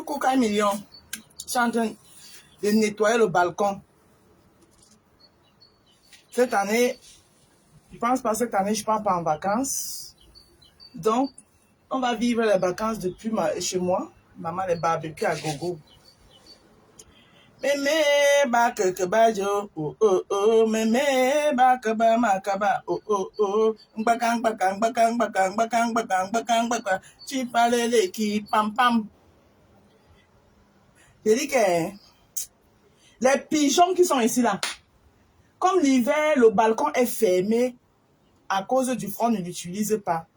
Coucou Camillon. Je suis en train de nettoyer le balcon. Cette année, je pense pas cette année, je pars pas en vacances. Donc, on va vivre les vacances depuis chez moi. Maman les barbecues à gogo. Mémé bakeke bajo oh oh oh mémé bakeba makaba oh oh oh mbakang bakang bakang bakang bakang bakang bakang bakang chipalele qui pam pam. Je dis que les pigeons qui sont ici là, comme l'hiver, le balcon est fermé à cause du froid, on ne l'utilise pas.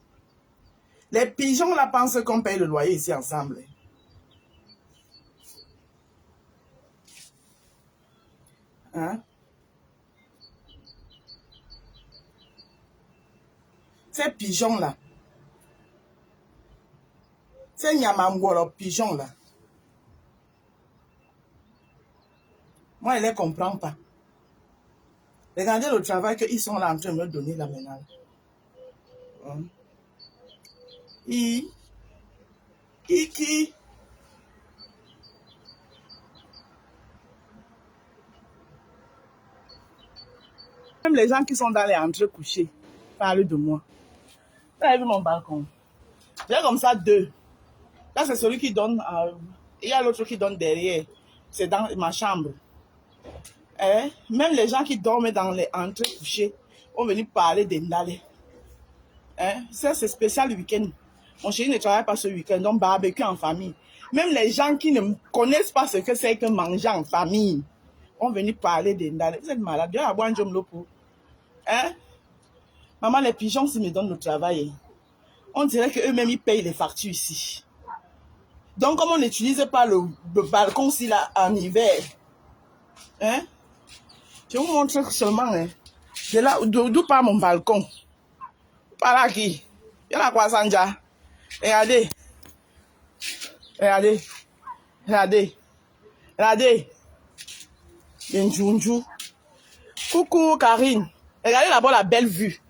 Les pigeons là pensent qu'on paye le loyer ici ensemble. Hein? Ces pigeons là, ces nyamangolo pigeons là, moi je ne les comprends pas. Regardez le travail qu'ils sont là en train de me donner là maintenant. Hein? Qui? Même les gens qui sont dans les entrées couchés parlent de moi. Vous avez vu mon balcon? J'ai comme ça deux. Là, c'est celui qui donne. Il y a l'autre qui donne derrière. C'est dans ma chambre. Même les gens qui dorment dans les entrées couchées vont venir parler des Ndalé. Ça, c'est spécial le week-end. Mon chéri ne travaille pas ce week-end, donc barbecue en famille. Même les gens qui ne connaissent pas ce que c'est que manger en famille vont venir parler des Ndalé. Vous êtes malade. Dieu a boire un job pour. Maman, les pigeons, s'ils me donnent le travail, on dirait qu'eux-mêmes, ils payent les factures ici. Donc, comme on n'utilise pas le balcon ici là, en hiver, je vous montre seulement, de là, d'où part mon balcon. Par là qui? Il y a la croissanja. Regardez. Benjounjou. Coucou Karine. Regardez là-bas la belle vue.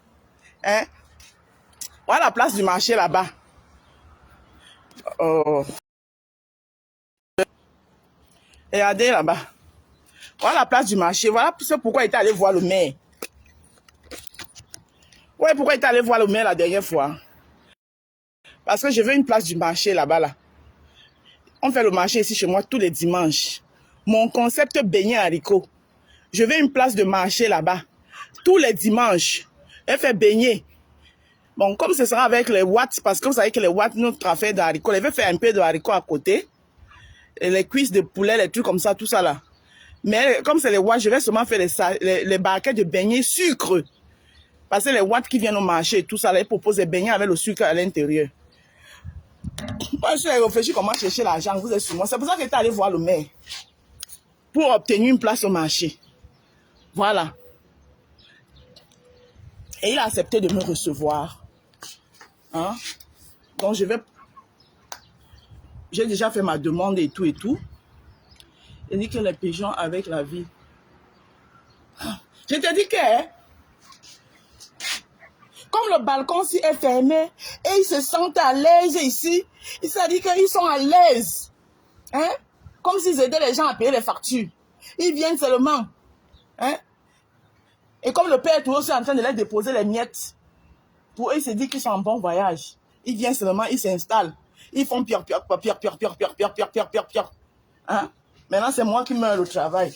Voilà la place du marché là-bas. Regardez là-bas. Voilà la place du marché. Voilà c'est pourquoi il est allé voir le maire. Ouais, pourquoi il est allé voir le maire la dernière fois? Parce que je veux une place du marché là-bas. Là. On fait le marché ici chez moi tous les dimanches. Mon concept beignet haricot. Je veux une place de marché là-bas. Tous les dimanches. Elle fait beignet. Bon, comme ce sera avec les watts, parce que vous savez que les watts, notre affaire de haricots, elle veut faire un peu de haricots à côté. Et les cuisses de poulet, les trucs comme ça, tout ça là. Mais comme c'est les watts, je vais seulement faire les barquettes de beignets sucre. Parce que les watts qui viennent au marché, tout ça là, ils proposent des beignets avec le sucre à l'intérieur. Moi, je suis réfléchi comment chercher l'argent, vous êtes sur moi. C'est pour ça que j'étais allé voir le maire. Pour obtenir une place au marché. Voilà. Et il a accepté de me recevoir. Donc, j'ai déjà fait ma demande et tout et tout. Il dit que les pigeons avec la vie. Je te dis que, comme le balcon ici est fermé, et ils se sentent à l'aise ici, il s'est dit qu'ils sont à l'aise. Comme s'ils aidaient les gens à payer les factures. Ils viennent seulement. Et comme le père est toujours en train de les déposer les miettes, pour eux, ils se disent qu'ils sont en bon voyage. Ils viennent seulement, ils s'installent. Ils font pire. Maintenant, c'est moi qui meurs le travail.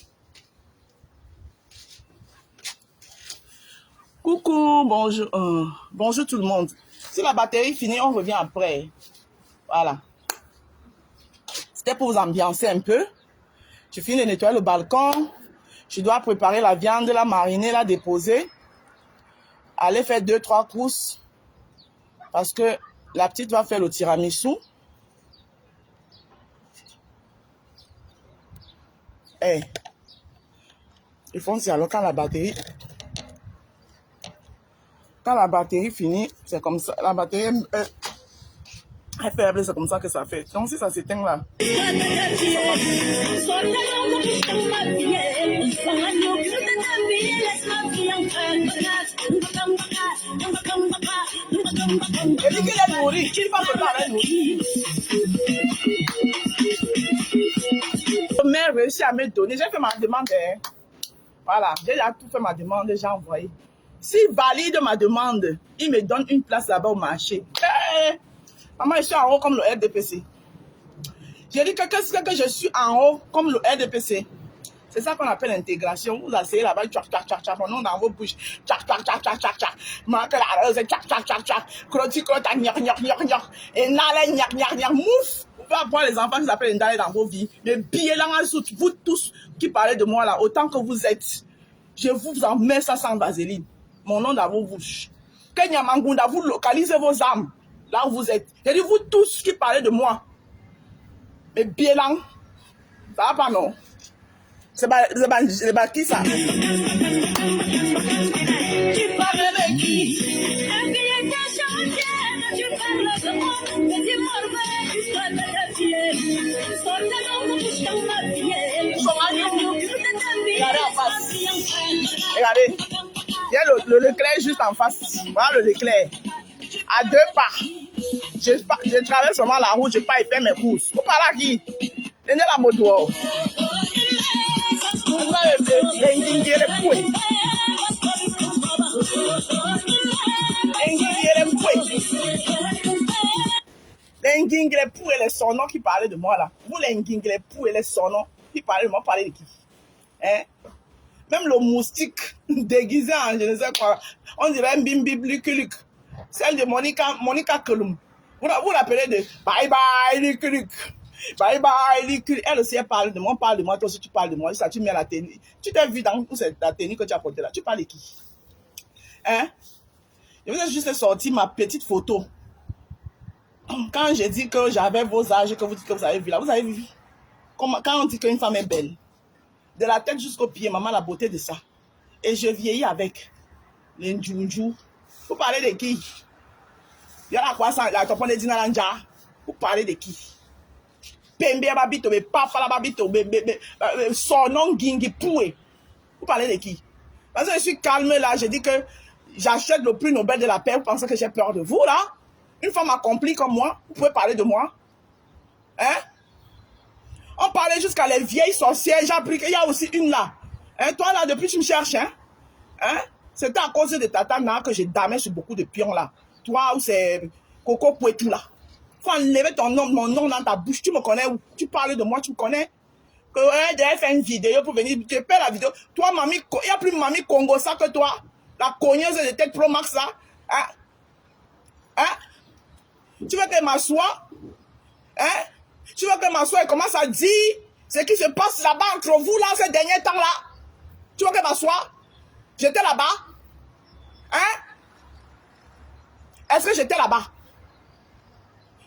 Coucou, bonjour. Bonjour tout le monde. Si la batterie finit, on revient après. Voilà. C'était pour vous ambiancer un peu. Je finis de nettoyer le balcon. Je dois préparer la viande, la mariner, la déposer. Aller faire 2-3 courses. Parce que la petite va faire le tiramisu. Ils font ça alors quand la batterie finit, c'est comme ça. La batterie est faible, c'est comme ça que ça fait. Donc si ça s'éteint là. Elle dit qu'elle est nourrie. Tu ne vas pas la nourrir. j'ai réussi à me donner. J'ai fait ma demande. Hein. Voilà, j'ai déjà tout fait ma demande, j'ai envoyé. S'il valide ma demande, il me donne une place là-bas au marché. Maman, je suis en haut comme le RDPC. J'ai dit que je suis en haut comme le RDPC. C'est ça qu'on appelle l'intégration. Vous asseyez là-bas, tchac, tchac, tchac, tchac, mon nom dans vos bouches. Tchac, tchac, tchac, tchac, tchac, tchac. Marque la rose, tchac, tchac, tchac, tchac. Croti, crota, gnac, gnac, gnac, gnac. Et nale, gnac, gnac, gnac, mouf. Vous pouvez avoir les enfants qui s'appellent Ndale dans vos vies. Mais billets là en dessous, vous tous qui parlez de moi là, autant que vous êtes, je vous en mets ça sans vaseline. Mon nom dans vos bouches. Kenya Mangunda, vous localisez vos âmes là où vous êtes. J'ai dit, vous tous qui parlez de moi. Mais billets là, ça va pas non. C'est pas qui ça? Tu parles de qui? Regardez en face. Regardez. Il y a le Leclerc juste en face. Voilà le Leclerc. À 2 pas. Je traverse seulement la route, je pars et fais mes courses. Vous parlez à qui? Donnez la moto. Les Nguinglepou et les sonons qui parlaient de moi là. Vous les Nguinglepou et les sonons qui parlaient de moi, parlez de qui? Hein? Même le moustique déguisé en je ne sais quoi. On dirait un bimbi bliculic. Celle de Monica Kelum. Vous l'appelez de bye bye Liculic. Bye bye Liculic. Elle aussi elle parle de moi, toi aussi tu parles de moi. Ça, tu mets la tenue. Tu t'es vu dans la tenue que tu as portée là. Tu parles de qui? Hein? Je vous ai juste sorti ma petite photo. Quand j'ai dit que j'avais vos âges, que vous dites que vous avez vu là, vous avez vu? Quand on dit qu'une femme est belle, de la tête jusqu'au pied, maman, la beauté de ça. Et je vieillis avec les Ndjounjou. Vous parlez de qui? Il y a la croissance, la topone de Dinalanja. Vous parlez de qui? Pembe babito, papa la babito, son nom Gingi Poué. Vous parlez de qui? Parce que je suis calme là, j'ai dit que j'achète le prix Nobel de la paix. Vous pensez que j'ai peur de vous là? Une femme accomplie comme moi, vous pouvez parler de moi? Hein? On parlait jusqu'à les vieilles sorcières. J'ai appris qu'il y a aussi une là. Hein? Toi là, depuis tu me cherches, hein? Hein? C'était à cause de Tatana que j'ai damé sur beaucoup de pions là. Toi ou c'est Coco Pouetou là. Faut enlever mon nom dans ta bouche. Tu me connais ou tu parles de moi, tu me connais? Que ouais, j'ai fait une vidéo pour venir. Tu paies la vidéo. Toi, mamie, il n'y a plus mamie Congo ça que toi. La cogneuse de tête Pro Max là. Hein? Hein? Tu veux que m'assoie? Hein? Tu veux que m'assoie et commence à dire ce qui se passe là-bas entre vous là ces derniers temps là? Tu veux que m'assoie? J'étais là-bas? Hein? Est-ce que j'étais là-bas?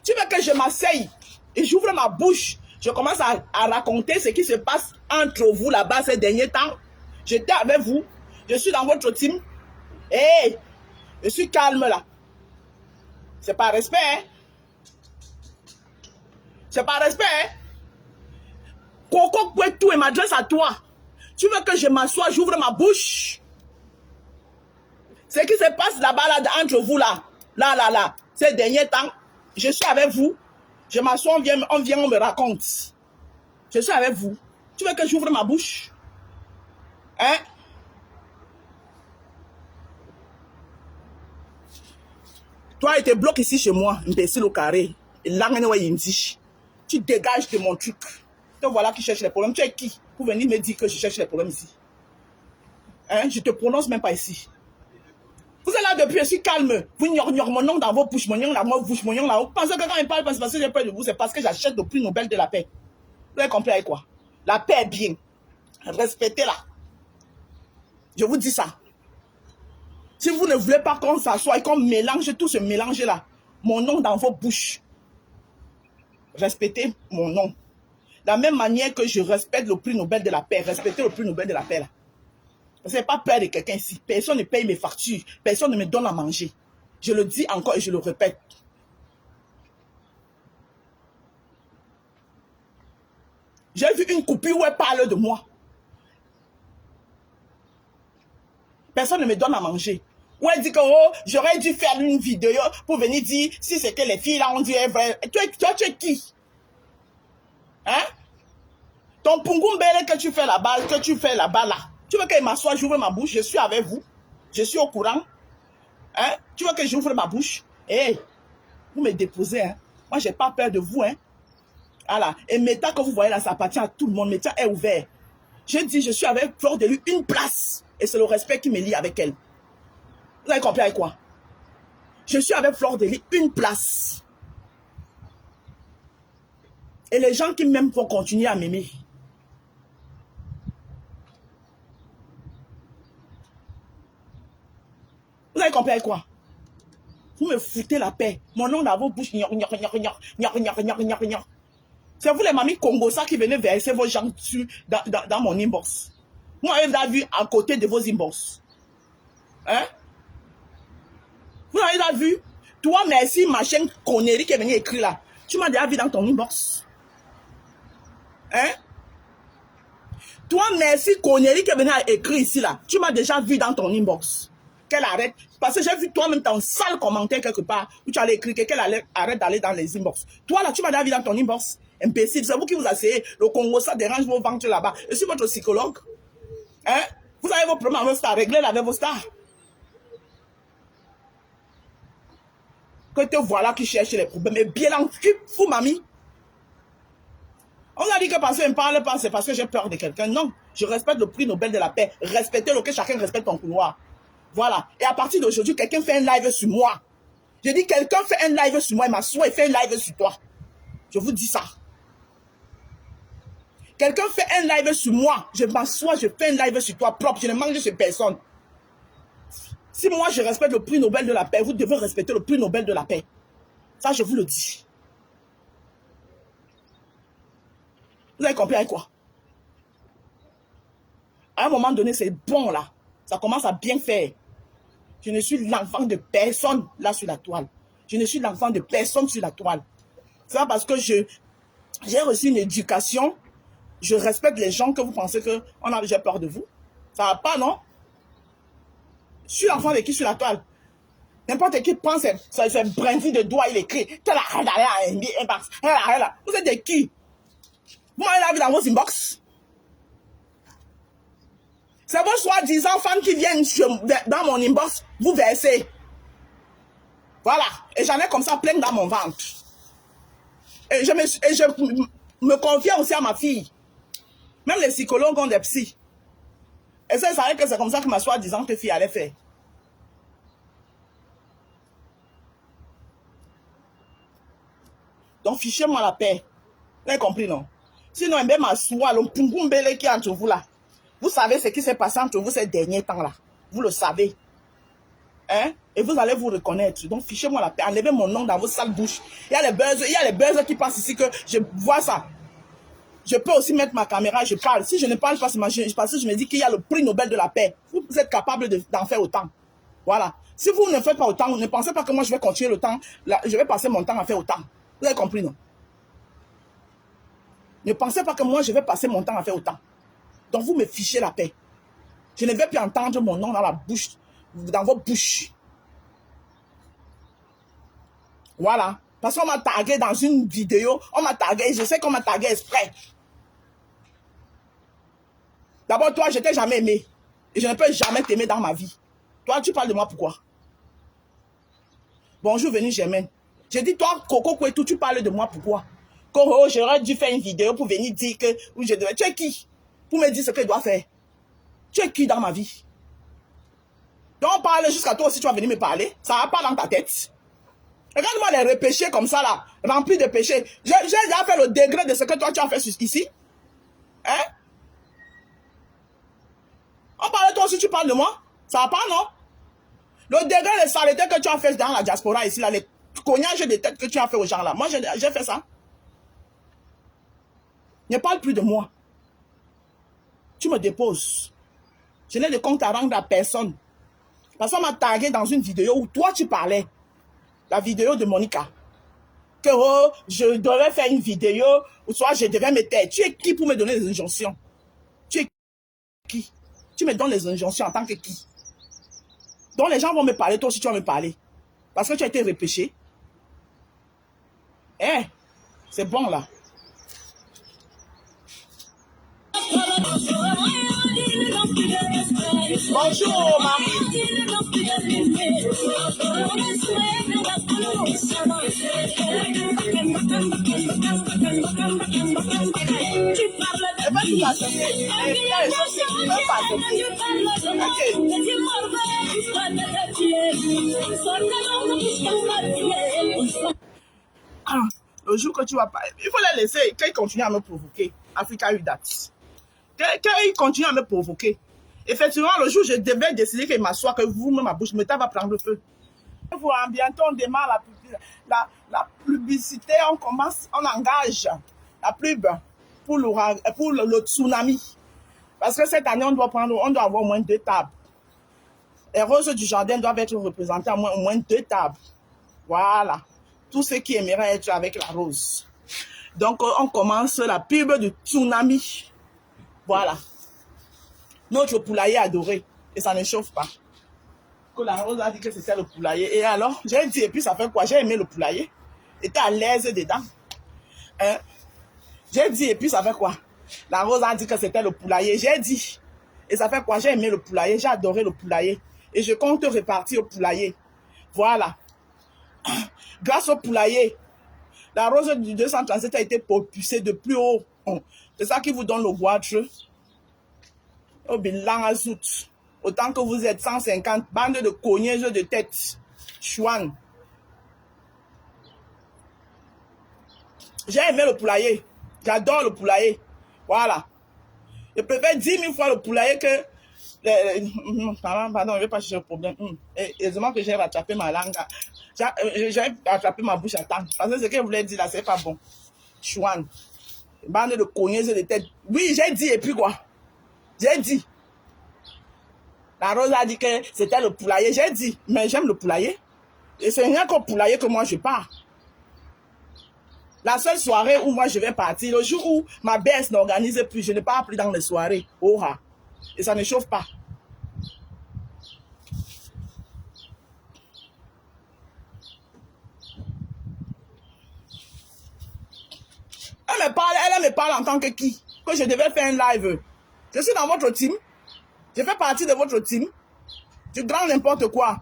Tu veux que je m'asseye et j'ouvre ma bouche, je commence à raconter ce qui se passe entre vous là-bas ces derniers temps? J'étais avec vous, je suis dans votre team. Hé, je suis calme là. C'est pas respect, hein? C'est pas respect, hein? Coco Pouetou et m'adresse à toi. Tu veux que je m'assoie, j'ouvre ma bouche? Ce qui se passe là-bas, là, entre vous, là, ces derniers temps, je suis avec vous. Je m'assois, on vient, on me raconte. Je suis avec vous. Tu veux que j'ouvre ma bouche? Hein? Toi, il te bloque ici chez moi, imbécile au carré. Tu dégages de mon truc. Te voilà qui cherche les problèmes. Tu es qui pour venir me dire que je cherche les problèmes ici? Hein? Je te prononce même pas ici. Vous êtes là depuis, je suis calme. Vous ignorez mon nom dans vos bouches, mon nom dans vos bouches, mon nom là. Vous pensez que quand il parle, c'est parce que j'ai peur de vous, c'est parce que j'achète le prix Nobel de la paix. Vous avez compris avec quoi? La paix est bien. Respectez-la. Je vous dis ça. Si vous ne voulez pas qu'on s'assoie et qu'on mélange tout ce mélange-là, mon nom dans vos bouches, respectez mon nom. De la même manière que je respecte le prix Nobel de la paix, respectez le prix Nobel de la paix là. Vous n'avez pas peur de quelqu'un ici. Personne ne paye mes factures. Personne ne me donne à manger. Je le dis encore et je le répète. J'ai vu une coupure où elle parle de moi. Personne ne me donne à manger. Où elle dit que oh, j'aurais dû faire une vidéo pour venir dire si c'est que les filles là ont dit est vrai. Toi, tu es qui? Hein? Ton pungumbele que tu fais là-bas, là. Tu veux que je m'assoie, j'ouvre ma bouche, je suis avec vous. Je suis au courant. Hein? Tu veux que j'ouvre ma bouche? Hé, vous me déposez, hein? Moi, j'ai pas peur de vous, hein? Voilà. Et Meta, que vous voyez là, ça appartient à tout le monde. Meta est ouvert. Je dis, je suis avec Fleur de Lys, une place. Et c'est le respect qui me lie avec elle. Vous avez compris avec quoi? Je suis avec Fleur de Lys, une place. Et les gens qui m'aiment vont continuer à m'aimer. Vous avez compris avec quoi? Vous me foutez la paix. Mon nom dans vos bouches. C'est vous les mamies Congosa qui venez verser vos gens dans mon inbox. Moi, vous avez vu à côté de vos inbox. Hein? Vous avez déjà vu? Toi, merci, machin connerie qui est venu écrire là. Tu m'as déjà vu dans ton inbox. Hein? Toi, merci, connerie qui est venu écrire ici là. Tu m'as déjà vu dans ton inbox. Qu'elle arrête. Parce que j'ai vu toi-même ton sale commentaire quelque part où tu allais écrire qu'elle arrête d'aller dans les inbox. Toi là, tu m'as déjà vu dans ton inbox. Imbécile, c'est vous qui vous asseyez. Le Congo, ça dérange vos ventres là-bas. Je suis votre psychologue. Hein? Vous avez vos problèmes avec vos stars. Réglez-les avec vos stars. Que te voilà qui cherche les problèmes. Mais bien en cul, fou, mamie. On a dit que parce que je ne parle pas, c'est parce que j'ai peur de quelqu'un. Non, je respecte le prix Nobel de la paix. Respectez-le, que chacun respecte ton couloir. Voilà. Et à partir d'aujourd'hui, quelqu'un fait un live sur moi. Je dis, quelqu'un fait un live sur moi, il m'assoit et fait un live sur toi. Je vous dis ça. Quelqu'un fait un live sur moi, je m'assois, je fais un live sur toi propre, je ne mange sur personne. Si moi je respecte le prix Nobel de la paix, vous devez respecter le prix Nobel de la paix. Ça, je vous le dis. Vous avez compris avec quoi? À un moment donné, c'est bon là. Ça commence à bien faire. Je ne suis l'enfant de personne là sur la toile. Je ne suis l'enfant de personne sur la toile. C'est pas parce que j'ai reçu une éducation, je respecte les gens que vous pensez que j'ai peur de vous. Ça va pas, non? Je suis l'enfant de qui sur la toile? N'importe qui pense, c'est brindis de doigt, il écrit. Vous êtes de qui? Vous m'avez vu dans vos inbox. C'est vos soi-disant femmes qui viennent dans mon inbox, vous versez. Voilà. Et j'en ai comme ça plein dans mon ventre. Et je me confie aussi à ma fille. Même les psychologues ont des psys. Et ça, savait que c'est comme ça que ma soi-disant fille allait faire. Donc, fichez-moi la paix. Vous avez compris, non? Sinon, même ma soie, le pungumbele qui est entre vous là. Vous savez ce qui s'est passé entre vous ces derniers temps-là. Vous le savez. Hein? Et vous allez vous reconnaître. Donc, fichez-moi la paix. Enlevez mon nom dans vos sales bouches. Il y a les buzz qui passent ici que je vois ça. Je peux aussi mettre ma caméra, je parle. Si je ne parle pas, c'est parce que je me dis qu'il y a le prix Nobel de la paix. Vous êtes capable d'en faire autant. Voilà. Si vous ne faites pas autant, ne pensez pas que moi je vais continuer le temps. Là, je vais passer mon temps à faire autant. Vous avez compris, non? Ne pensez pas que moi je vais passer mon temps à faire autant. Donc vous me fichez la paix. Je ne vais plus entendre mon nom dans la bouche, dans vos bouches. Voilà. Parce qu'on m'a tagué dans une vidéo, on m'a tagué, je sais qu'on m'a tagué exprès. D'abord, toi, je t'ai jamais aimé. Et je ne peux jamais t'aimer dans ma vie. Toi, tu parles de moi pourquoi? Bonjour, venue Germaine. J'ai dit, toi, Coco Kouetou, tu parles de moi pourquoi? Coco, j'aurais dû faire une vidéo pour venir dire que je devais. Tu es qui? Pour me dire ce que je dois faire. Tu es qui dans ma vie? Donc, on parle jusqu'à toi aussi, tu vas venir me parler. Ça va pas dans ta tête. Regarde-moi les repêchés comme ça, là, remplis de péchés. J'ai déjà fait le degré de ce que toi, tu as fait ici. Hein? On parle toi aussi, tu parles de moi. Ça va pas, non? Le degré de saleté que tu as fait dans la diaspora ici, là, les cognages de tête que tu as fait aux gens, là. Moi, j'ai fait ça. Ne parle plus de moi. Tu me déposes. Je n'ai de compte à rendre à personne. Parce qu'on m'a tagué dans une vidéo où toi, tu parlais. La vidéo de Monica. Que oh, je devais faire une vidéo, ou soit je devais me taire. Tu es qui pour me donner des injonctions? Tu es qui? Tu me donnes les injonctions en tant que qui? Donc les gens vont me parler, toi aussi tu vas me parler. Parce que tu as été repêché. Eh, c'est bon là. Bonjour, maman. Le jour que tu vas pas, il faut les laisser, qu'ils continuent à me provoquer. Africa Udat. Qu'ils continuent à me provoquer. Effectivement, le jour où je devais décider qu'il m'assoit, que vous-même, ma bouche, me va prendre le feu. Bientôt, on démarre la publicité, on commence, on engage la pub pour le tsunami. Parce que cette année, on doit avoir au moins 2 tables. Les roses du jardin doivent être représentées au moins 2 tables. Voilà. Tous ceux qui aimeraient être avec la rose. Donc, on commence la pub du tsunami. Voilà. Notre poulailler adoré. Et ça ne chauffe pas. Que la rose a dit que c'était le poulailler. Et alors, j'ai dit, et puis ça fait quoi? J'ai aimé le poulailler. J'étais à l'aise dedans. Hein? J'ai dit, et puis ça fait quoi? La rose a dit que c'était le poulailler. J'ai dit, et ça fait quoi? J'ai aimé le poulailler. J'ai adoré le poulailler. Et je compte repartir au poulailler. Voilà. Grâce au poulailler, la rose du 237 a été propulsée de plus haut. C'est ça qui vous donne le goitre. Au bilan à zout. Autant que vous êtes 150 bandes de cogneuses de tête. Chouane. J'ai aimé le poulailler. J'adore le poulailler. Voilà. Je préfère 10 000 fois le poulailler que... Pardon, je ne vais pas chercher le problème. Heureusement que j'ai rattrapé ma langue. J'ai rattrapé ma bouche à temps. Parce que ce que je voulais dire là, c'est pas bon. Chouane. Bande de cogneuses de tête. Oui, j'ai dit et puis quoi? J'ai dit. La rose a dit que c'était le poulailler. J'ai dit, mais j'aime le poulailler. Et c'est rien qu'au poulailler que moi je pars. La seule soirée où moi je vais partir, le jour où ma baisse n'organise plus, je ne pars plus dans les soirées. Oh, et ça ne chauffe pas. Elle me parle en tant que qui? Que je devais faire un live. Je suis dans votre team. Je fais partie de votre team. Du grand n'importe quoi.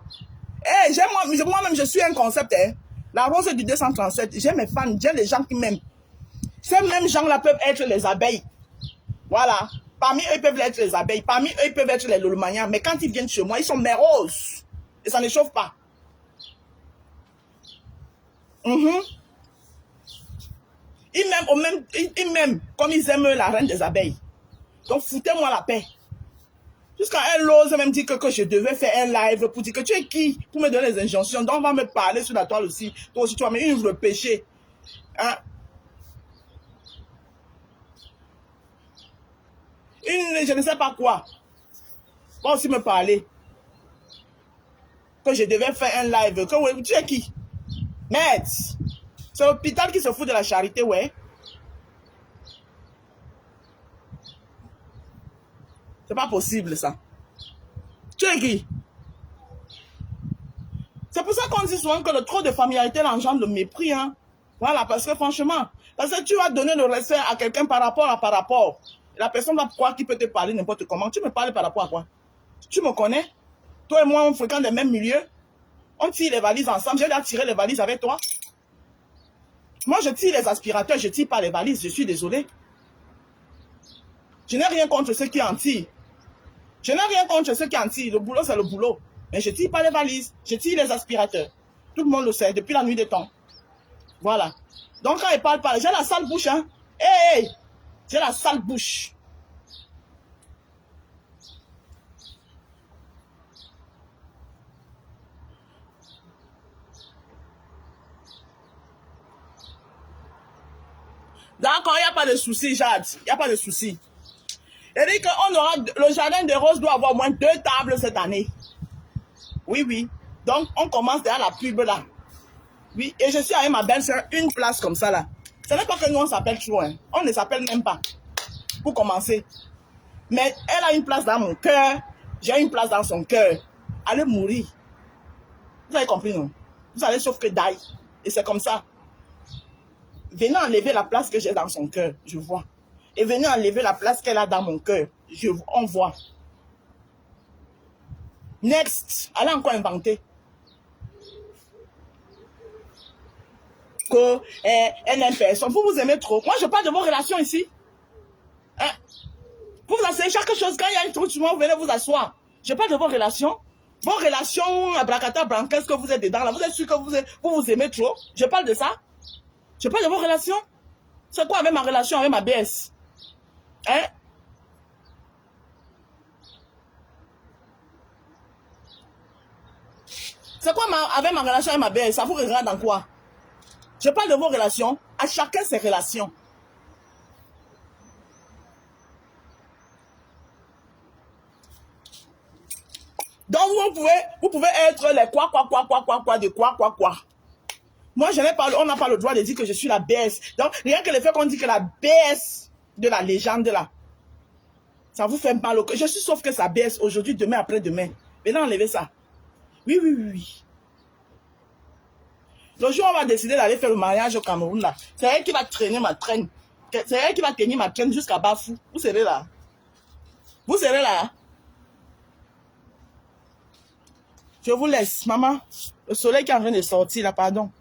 Hey, moi-même, je suis un concept. Hein. La rose du 237, j'ai mes fans, j'ai les gens qui m'aiment. Ces mêmes gens-là peuvent être les abeilles. Voilà. Parmi eux, ils peuvent être les abeilles. Parmi eux, ils peuvent être les lolomaniens. Mais quand ils viennent chez moi, ils sont mes roses. Et ça ne chauffe pas. Ils m'aiment comme ils aiment la reine des abeilles. Donc, foutez-moi la paix. Jusqu'à elle ose même dire que je devais faire un live pour dire que tu es qui? Pour me donner les injonctions. Donc, on va me parler sur la toile aussi. Toi aussi, tu vas me repêcher. Hein? Je ne sais pas quoi. Va aussi me parler. Que je devais faire un live. Que tu es qui? Merde. C'est l'hôpital qui se fout de la charité, ouais. C'est pas possible, ça. Tu es qui? C'est pour ça qu'on dit souvent que le trop de familiarité engendre le mépris. Hein? Voilà, parce que franchement, parce que tu vas donner le respect à quelqu'un par rapport à par rapport. La personne va croire qu'il peut te parler n'importe comment. Tu me parles par rapport à quoi? Tu me connais? Toi et moi, on fréquente les mêmes milieux. On tire les valises ensemble. J'ai déjà tiré les valises avec toi. Moi, je tire les aspirateurs, je ne tire pas les valises. Je suis désolé. Je n'ai rien contre ceux qui en tirent. Je n'ai rien contre ceux qui en tirent. Le boulot, c'est le boulot. Mais je ne tire pas les valises. Je tire les aspirateurs. Tout le monde le sait depuis la nuit des temps. Voilà. Donc, quand il parle, j'ai la sale bouche. Hein? Hey, j'ai la sale bouche. D'accord, il n'y a pas de souci, Jade. Il n'y a pas de souci. Il dit qu'on aura, le jardin des roses doit avoir au moins 2 tables cette année. Oui, oui. Donc, on commence derrière la pub là. Oui, et je suis avec ma belle-sœur, une place comme ça là. Ce n'est pas que nous on s'appelle trop, hein. On ne s'appelle même pas. Pour commencer. Mais elle a une place dans mon cœur. J'ai une place dans son cœur. Allez mourir. Vous avez compris, non? Vous allez sauf que die. Et c'est comme ça. Venez enlever la place que j'ai dans son cœur. Je vois. Et venez enlever la place qu'elle a dans mon cœur. On voit. Next. Elle a encore inventé. Que elle n'aime personne. Vous vous aimez trop. Moi, je parle de vos relations ici. Hein? Vous vous asseyez chaque chose. Quand il y a une truc, vous venez vous asseoir. Je parle de vos relations. Vos relations, abracata, branquez, que vous êtes dedans. Là. Vous êtes sûr que vous aimez trop. Je parle de ça. Je parle de vos relations. C'est quoi avec ma relation avec ma BS? Hein? C'est quoi avec ma relation avec ma BS? Ça vous regarde dans quoi? Je parle de vos relations. À chacun ses relations. Donc vous pouvez être les quoi de quoi. Moi, je n'ai pas, on n'a pas le droit de dire que je suis la BS. Donc, rien que le fait qu'on dit que la BS de la légende là, ça vous fait mal au cœur. Je suis sauf que ça baisse aujourd'hui, demain, après-demain. Maintenant, enlevez ça. Oui. Le jour où on va décider d'aller faire le mariage au Cameroun là, c'est elle qui va traîner ma traîne. C'est elle qui va tenir ma traîne jusqu'à Bafou. Vous serez là. Vous serez là. Je vous laisse, maman. Le soleil qui est en train de sortir là, pardon.